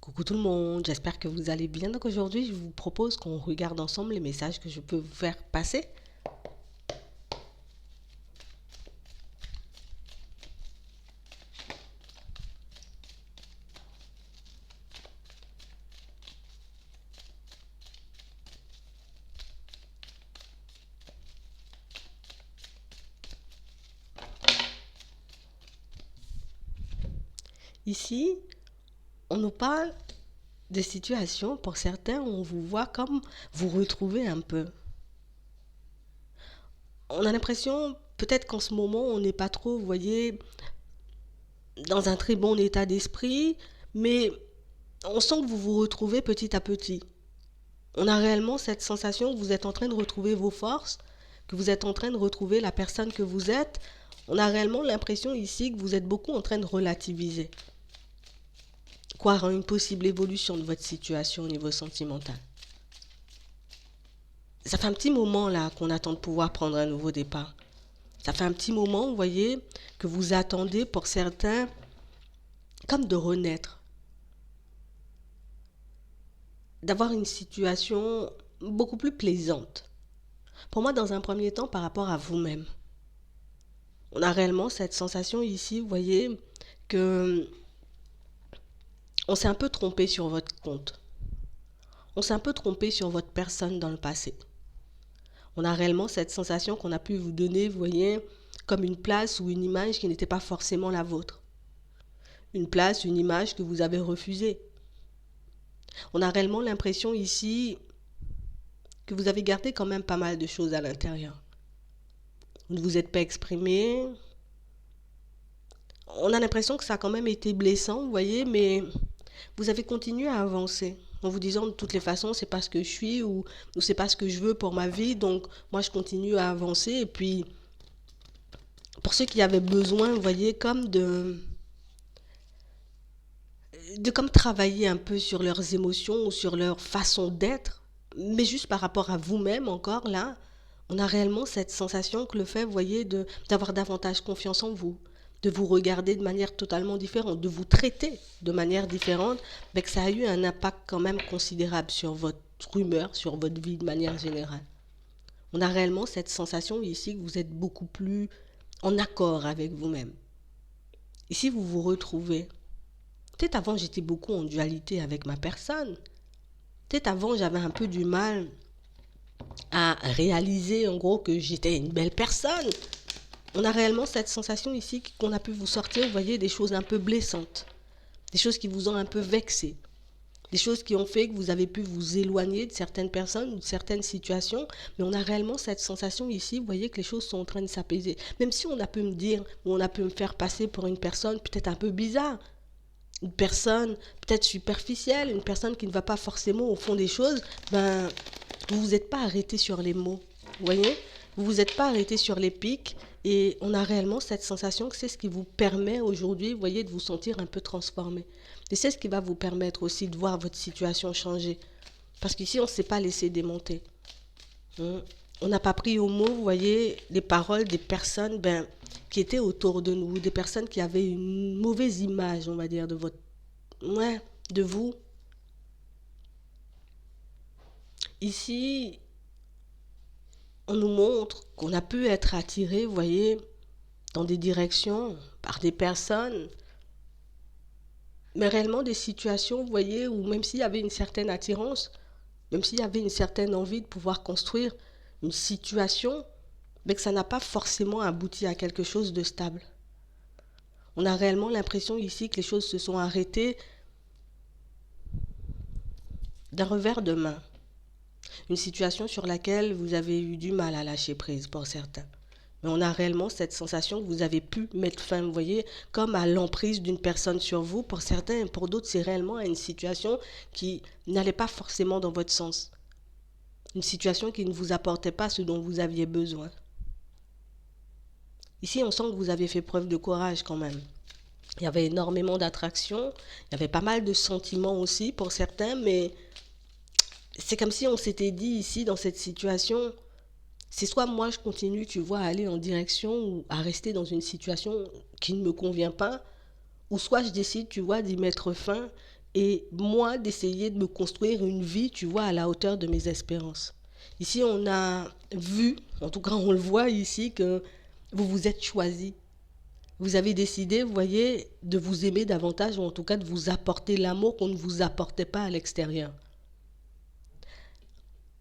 Coucou tout le monde, j'espère que vous allez bien. Donc aujourd'hui, je vous propose qu'on regarde ensemble les messages que je peux vous faire passer. Ici, on nous parle de situations, pour certains, où on vous voit comme vous retrouvez un peu. On a l'impression, peut-être qu'en ce moment, on n'est pas trop, vous voyez, dans un très bon état d'esprit, mais on sent que vous vous retrouvez petit à petit. On a réellement cette sensation que vous êtes en train de retrouver vos forces, que vous êtes en train de retrouver la personne que vous êtes. On a réellement l'impression ici que vous êtes beaucoup en train de relativiser, croire en une possible évolution de votre situation au niveau sentimental. Ça fait un petit moment là qu'on attend de pouvoir prendre un nouveau départ. Ça fait un petit moment, vous voyez, que vous attendez pour certains comme de renaître, d'avoir une situation beaucoup plus plaisante. Pour moi, dans un premier temps, par rapport à vous-même. On a réellement cette sensation ici, vous voyez, que on s'est un peu trompé sur votre compte. On s'est un peu trompé sur votre personne dans le passé. On a réellement cette sensation qu'on a pu vous donner, vous voyez, comme une place ou une image qui n'était pas forcément la vôtre. Une place, une image que vous avez refusée. On a réellement l'impression ici que vous avez gardé quand même pas mal de choses à l'intérieur. Vous ne vous êtes pas exprimé. On a l'impression que ça a quand même été blessant, vous voyez, mais vous avez continué à avancer en vous disant de toutes les façons c'est pas ce que je suis ou c'est pas ce que je veux pour ma vie, donc moi je continue à avancer. Et puis pour ceux qui avaient besoin, vous voyez, comme de comme travailler un peu sur leurs émotions ou sur leur façon d'être, mais juste par rapport à vous-même encore là, on a réellement cette sensation que le fait, vous voyez, d'avoir davantage confiance en vous, de vous regarder de manière totalement différente, de vous traiter de manière différente, mais que ça a eu un impact quand même considérable sur votre humeur, sur votre vie de manière générale. On a réellement cette sensation ici que vous êtes beaucoup plus en accord avec vous-même. Ici, vous vous retrouvez. Peut-être avant, j'étais beaucoup en dualité avec ma personne. Peut-être avant, j'avais un peu du mal à réaliser en gros que j'étais une belle personne. On a réellement cette sensation ici qu'on a pu vous sortir, vous voyez, des choses un peu blessantes, des choses qui vous ont un peu vexé, des choses qui ont fait que vous avez pu vous éloigner de certaines personnes ou de certaines situations, mais on a réellement cette sensation ici, vous voyez, que les choses sont en train de s'apaiser. Même si on a pu me dire, ou on a pu me faire passer pour une personne peut-être un peu bizarre, une personne peut-être superficielle, une personne qui ne va pas forcément au fond des choses, ben, vous vous êtes pas arrêté sur les mots, vous voyez, vous vous êtes pas arrêté sur les pics, et on a réellement cette sensation que c'est ce qui vous permet aujourd'hui, vous voyez, de vous sentir un peu transformé. Et c'est ce qui va vous permettre aussi de voir votre situation changer. Parce qu'ici, on ne s'est pas laissé démonter. Hein. On n'a pas pris au mot, vous voyez, les paroles des personnes ben, qui étaient autour de nous, des personnes qui avaient une mauvaise image, on va dire, de votre, ouais, de vous. Ici, on nous montre qu'on a pu être attiré, vous voyez, dans des directions par des personnes, mais réellement des situations, vous voyez, où même s'il y avait une certaine attirance, même s'il y avait une certaine envie de pouvoir construire une situation, mais que ça n'a pas forcément abouti à quelque chose de stable. On a réellement l'impression ici que les choses se sont arrêtées d'un revers de main. Une situation sur laquelle vous avez eu du mal à lâcher prise pour certains. Mais on a réellement cette sensation que vous avez pu mettre fin, vous voyez, comme à l'emprise d'une personne sur vous. Pour certains, pour d'autres, c'est réellement à une situation qui n'allait pas forcément dans votre sens. Une situation qui ne vous apportait pas ce dont vous aviez besoin. Ici, on sent que vous avez fait preuve de courage quand même. Il y avait énormément d'attraction, il y avait pas mal de sentiments aussi pour certains, mais c'est comme si on s'était dit ici, dans cette situation, c'est soit moi je continue, tu vois, à aller en direction ou à rester dans une situation qui ne me convient pas, ou soit je décide, tu vois, d'y mettre fin et moi d'essayer de me construire une vie, tu vois, à la hauteur de mes espérances. Ici, on a vu, en tout cas on le voit ici, que vous vous êtes choisi. Vous avez décidé, vous voyez, de vous aimer davantage, ou en tout cas de vous apporter l'amour qu'on ne vous apportait pas à l'extérieur.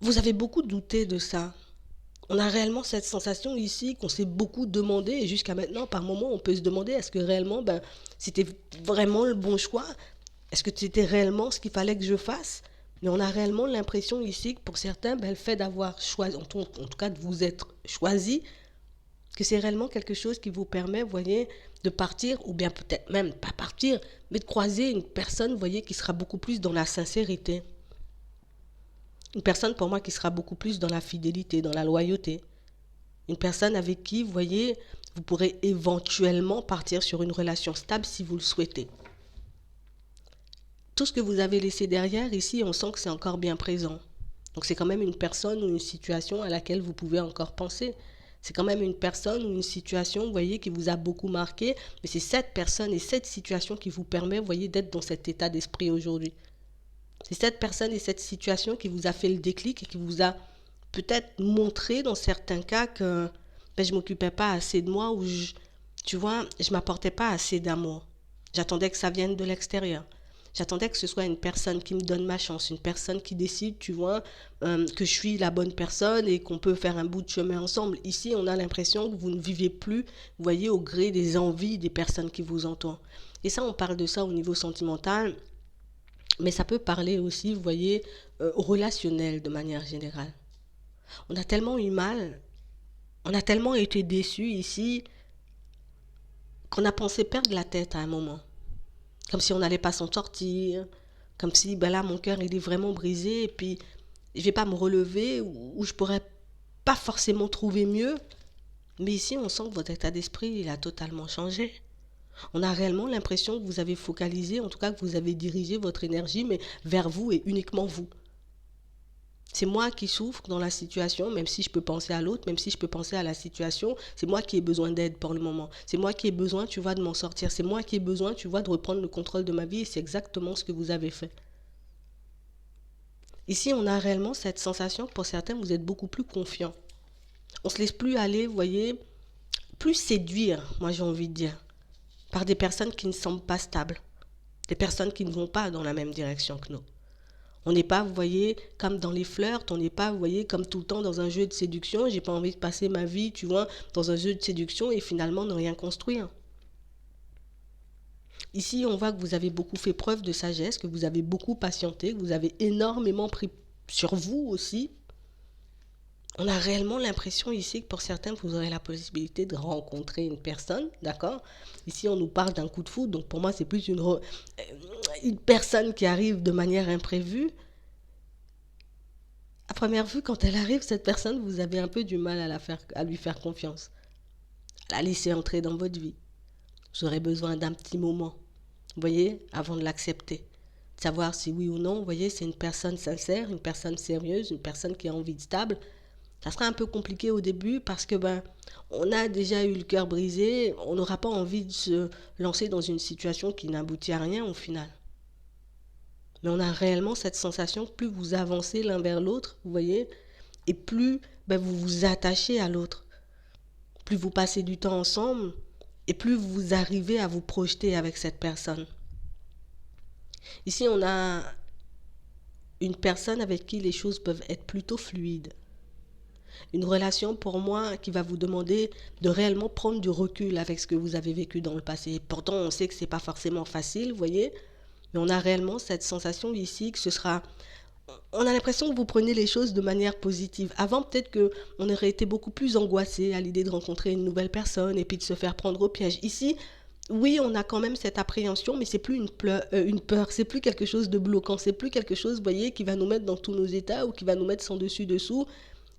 Vous avez beaucoup douté de ça. On a réellement cette sensation ici qu'on s'est beaucoup demandé, et jusqu'à maintenant, par moment, on peut se demander est-ce que réellement, c'était vraiment le bon choix? Est-ce que c'était réellement ce qu'il fallait que je fasse? Mais on a réellement l'impression ici que pour certains, le fait d'avoir choisi, en tout cas de vous être choisi, que c'est réellement quelque chose qui vous permet, vous voyez, de partir, ou bien peut-être même pas partir, mais de croiser une personne, vous voyez, qui sera beaucoup plus dans la sincérité. Une personne pour moi qui sera beaucoup plus dans la fidélité, dans la loyauté. Une personne avec qui, vous voyez, vous pourrez éventuellement partir sur une relation stable si vous le souhaitez. Tout ce que vous avez laissé derrière, ici, on sent que c'est encore bien présent. Donc c'est quand même une personne ou une situation à laquelle vous pouvez encore penser. C'est quand même une personne ou une situation, vous voyez, qui vous a beaucoup marqué, mais c'est cette personne et cette situation qui vous permet, vous voyez, d'être dans cet état d'esprit aujourd'hui. C'est cette personne et cette situation qui vous a fait le déclic et qui vous a peut-être montré dans certains cas que je ne m'occupais pas assez de moi ou tu vois, je ne m'apportais pas assez d'amour. J'attendais que ça vienne de l'extérieur. J'attendais que ce soit une personne qui me donne ma chance, une personne qui décide, tu vois, que je suis la bonne personne et qu'on peut faire un bout de chemin ensemble. Ici, on a l'impression que vous ne vivez plus, vous voyez, au gré des envies des personnes qui vous entourent. Et ça, on parle de ça au niveau sentimental, mais ça peut parler aussi, vous voyez, relationnel de manière générale. On a tellement eu mal, on a tellement été déçus ici qu'on a pensé perdre la tête à un moment. Comme si on n'allait pas s'en sortir, comme si là mon cœur il est vraiment brisé et puis je ne vais pas me relever ou je ne pourrais pas forcément trouver mieux. Mais ici on sent que votre état d'esprit il a totalement changé. On a réellement l'impression que vous avez focalisé, en tout cas que vous avez dirigé votre énergie, mais vers vous et uniquement vous. C'est moi qui souffre dans la situation, même si je peux penser à l'autre, même si je peux penser à la situation, c'est moi qui ai besoin d'aide pour le moment. C'est moi qui ai besoin, tu vois, de m'en sortir. C'est moi qui ai besoin, tu vois, de reprendre le contrôle de ma vie et c'est exactement ce que vous avez fait. Ici, on a réellement cette sensation que pour certains, vous êtes beaucoup plus confiant. On ne se laisse plus aller, vous voyez, plus séduire, moi j'ai envie de dire, par des personnes qui ne semblent pas stables, des personnes qui ne vont pas dans la même direction que nous. On n'est pas, vous voyez, comme dans les flirts, on n'est pas, vous voyez, comme tout le temps dans un jeu de séduction. J'ai pas envie de passer ma vie, tu vois, dans un jeu de séduction et finalement ne rien construire. Ici, on voit que vous avez beaucoup fait preuve de sagesse, que vous avez beaucoup patienté, que vous avez énormément pris sur vous aussi. On a réellement l'impression ici que pour certains, vous aurez la possibilité de rencontrer une personne, d'accord? Ici, on nous parle d'un coup de foudre, donc pour moi, c'est plus une personne qui arrive de manière imprévue. À première vue, quand elle arrive, cette personne, vous avez un peu du mal à lui faire confiance, à la laisser entrer dans votre vie. Vous aurez besoin d'un petit moment, vous voyez, avant de l'accepter. De savoir si oui ou non, vous voyez, c'est une personne sincère, une personne sérieuse, une personne qui a envie de stable. Ça sera un peu compliqué au début parce que on a déjà eu le cœur brisé, on n'aura pas envie de se lancer dans une situation qui n'aboutit à rien au final. Mais on a réellement cette sensation que plus vous avancez l'un vers l'autre, vous voyez, et plus vous vous attachez à l'autre. Plus vous passez du temps ensemble, et plus vous arrivez à vous projeter avec cette personne. Ici, on a une personne avec qui les choses peuvent être plutôt fluides. Une relation pour moi qui va vous demander de réellement prendre du recul avec ce que vous avez vécu dans le passé. Pourtant, on sait que ce n'est pas forcément facile, vous voyez, mais on a réellement cette sensation ici que ce sera... On a l'impression que vous prenez les choses de manière positive. Avant, peut-être qu'on aurait été beaucoup plus angoissé à l'idée de rencontrer une nouvelle personne et puis de se faire prendre au piège. Ici, oui, on a quand même cette appréhension, mais c'est plus une peur, c'est plus quelque chose de bloquant, c'est plus quelque chose, vous voyez, qui va nous mettre dans tous nos états ou qui va nous mettre sans dessus-dessous.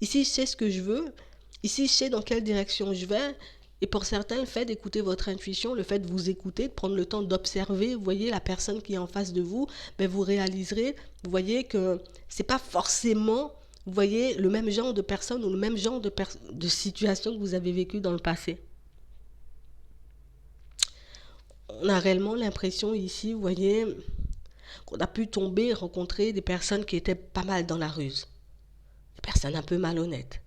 Ici, je sais ce que je veux. Ici, je sais dans quelle direction je vais. Et pour certains, le fait d'écouter votre intuition, le fait de vous écouter, de prendre le temps d'observer, vous voyez, la personne qui est en face de vous, vous réaliserez, vous voyez que c'est pas forcément, vous voyez, le même genre de personne ou le même genre de situation que vous avez vécu dans le passé. On a réellement l'impression ici, vous voyez, qu'on a pu tomber, rencontrer des personnes qui étaient pas mal dans la ruse, des personnes un peu malhonnêtes,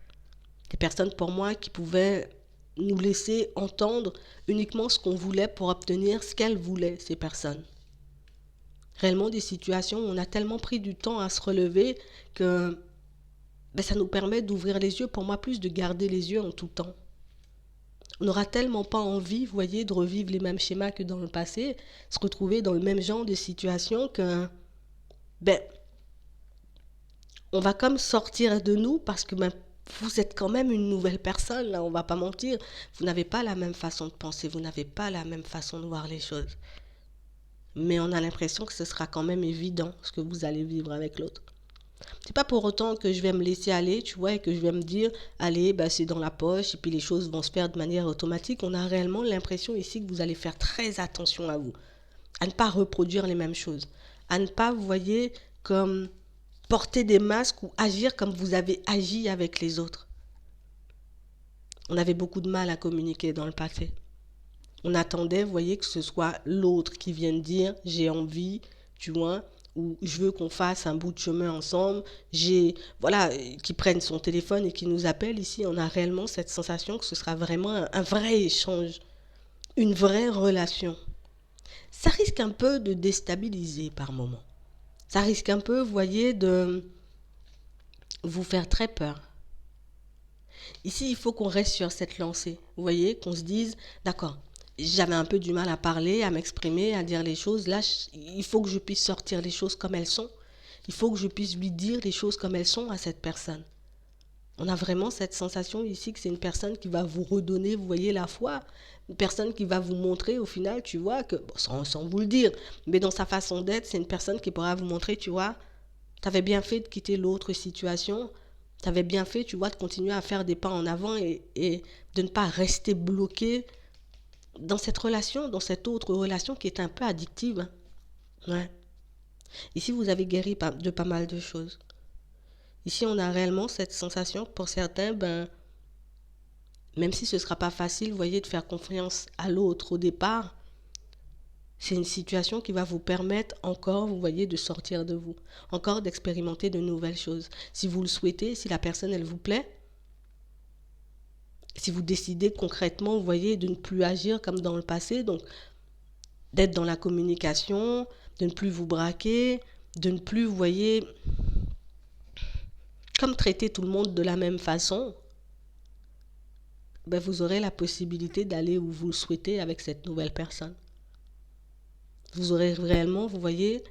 des personnes pour moi qui pouvaient nous laisser entendre uniquement ce qu'on voulait pour obtenir ce qu'elles voulaient, ces personnes. Réellement des situations où on a tellement pris du temps à se relever que ça nous permet d'ouvrir les yeux, pour moi plus de garder les yeux en tout temps. On n'aura tellement pas envie, vous voyez, de revivre les mêmes schémas que dans le passé, se retrouver dans le même genre de situation que, ben, on va comme sortir de nous parce que vous êtes quand même une nouvelle personne, là, on va pas mentir. Vous n'avez pas la même façon de penser, vous n'avez pas la même façon de voir les choses. Mais on a l'impression que ce sera quand même évident ce que vous allez vivre avec l'autre. C'est pas pour autant que je vais me laisser aller, tu vois, et que je vais me dire, allez, c'est dans la poche, et puis les choses vont se faire de manière automatique. On a réellement l'impression ici que vous allez faire très attention à vous, à ne pas reproduire les mêmes choses, à ne pas, vous voyez, comme porter des masques ou agir comme vous avez agi avec les autres. On avait beaucoup de mal à communiquer dans le passé. On attendait, vous voyez, que ce soit l'autre qui vienne dire, j'ai envie, tu vois, ou je veux qu'on fasse un bout de chemin ensemble, voilà, qui prenne son téléphone et qui nous appelle. Ici, on a réellement cette sensation que ce sera vraiment un vrai échange, une vraie relation. Ça risque un peu de déstabiliser par moment. Ça risque un peu, vous voyez, de vous faire très peur. Ici, il faut qu'on reste sur cette lancée, vous voyez, qu'on se dise, d'accord, j'avais un peu du mal à parler, à m'exprimer, à dire les choses. Là, il faut que je puisse sortir les choses comme elles sont. Il faut que je puisse lui dire les choses comme elles sont à cette personne. On a vraiment cette sensation ici que c'est une personne qui va vous redonner, vous voyez, la foi. Une personne qui va vous montrer au final, tu vois, que, sans vous le dire, mais dans sa façon d'être, c'est une personne qui pourra vous montrer, tu vois, tu avais bien fait de quitter l'autre situation. Tu avais bien fait, tu vois, de continuer à faire des pas en avant et de ne pas rester bloqué dans cette relation, dans cette autre relation qui est un peu addictive. Hein. Ouais. Ici, vous avez guéri de pas mal de choses. Ici, on a réellement cette sensation que pour certains, même si ce ne sera pas facile, vous voyez, de faire confiance à l'autre au départ, c'est une situation qui va vous permettre encore, vous voyez, de sortir de vous, encore d'expérimenter de nouvelles choses. Si vous le souhaitez, si la personne, elle vous plaît, si vous décidez concrètement, vous voyez, de ne plus agir comme dans le passé, donc d'être dans la communication, de ne plus vous braquer, de ne plus, vous voyez, comme traiter tout le monde de la même façon, vous aurez la possibilité d'aller où vous le souhaitez avec cette nouvelle personne. Vous aurez réellement, vous voyez,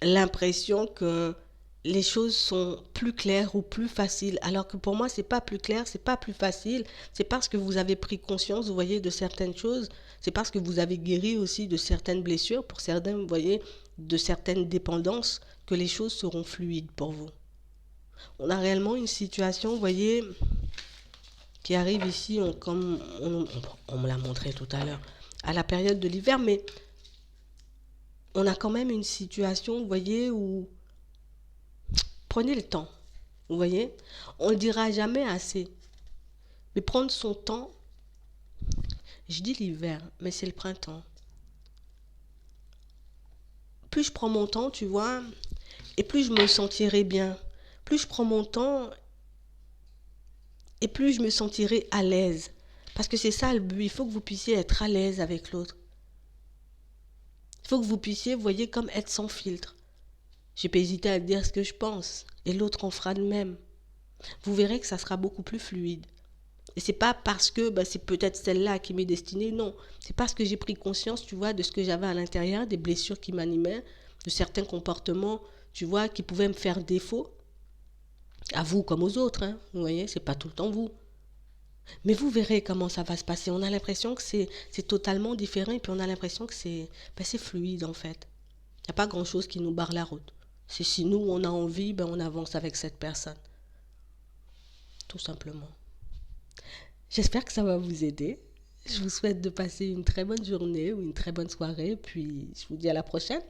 l'impression que les choses sont plus claires ou plus faciles. Alors que pour moi, c'est pas plus clair, c'est pas plus facile. C'est parce que vous avez pris conscience, vous voyez, de certaines choses. C'est parce que vous avez guéri aussi de certaines blessures, pour certains, vous voyez, de certaines dépendances, que les choses seront fluides pour vous. On a réellement une situation, vous voyez, qui arrive ici, comme on me l'a montré tout à l'heure, à la période de l'hiver, mais on a quand même une situation, vous voyez, où prenez le temps, vous voyez, on ne le dira jamais assez, mais prendre son temps, je dis l'hiver, mais c'est le printemps. Plus je prends mon temps, tu vois, et plus je me sentirai bien. Plus je prends mon temps, et plus je me sentirai à l'aise. Parce que c'est ça le but, il faut que vous puissiez être à l'aise avec l'autre. Il faut que vous puissiez, vous voyez, comme être sans filtre. J'ai pas hésité à dire ce que je pense, et l'autre en fera de même. Vous verrez que ça sera beaucoup plus fluide. Et c'est pas parce que c'est peut-être celle-là qui m'est destinée, non. C'est parce que j'ai pris conscience, tu vois, de ce que j'avais à l'intérieur, des blessures qui m'animaient, de certains comportements, tu vois, qui pouvaient me faire défaut. À vous comme aux autres, hein. Vous voyez, c'est pas tout le temps vous. Mais vous verrez comment ça va se passer. On a l'impression que c'est totalement différent et puis on a l'impression que c'est fluide en fait. Il n'y a pas grand-chose qui nous barre la route. C'est si nous, on a envie, on avance avec cette personne. Tout simplement. J'espère que ça va vous aider. Je vous souhaite de passer une très bonne journée ou une très bonne soirée. Puis je vous dis à la prochaine.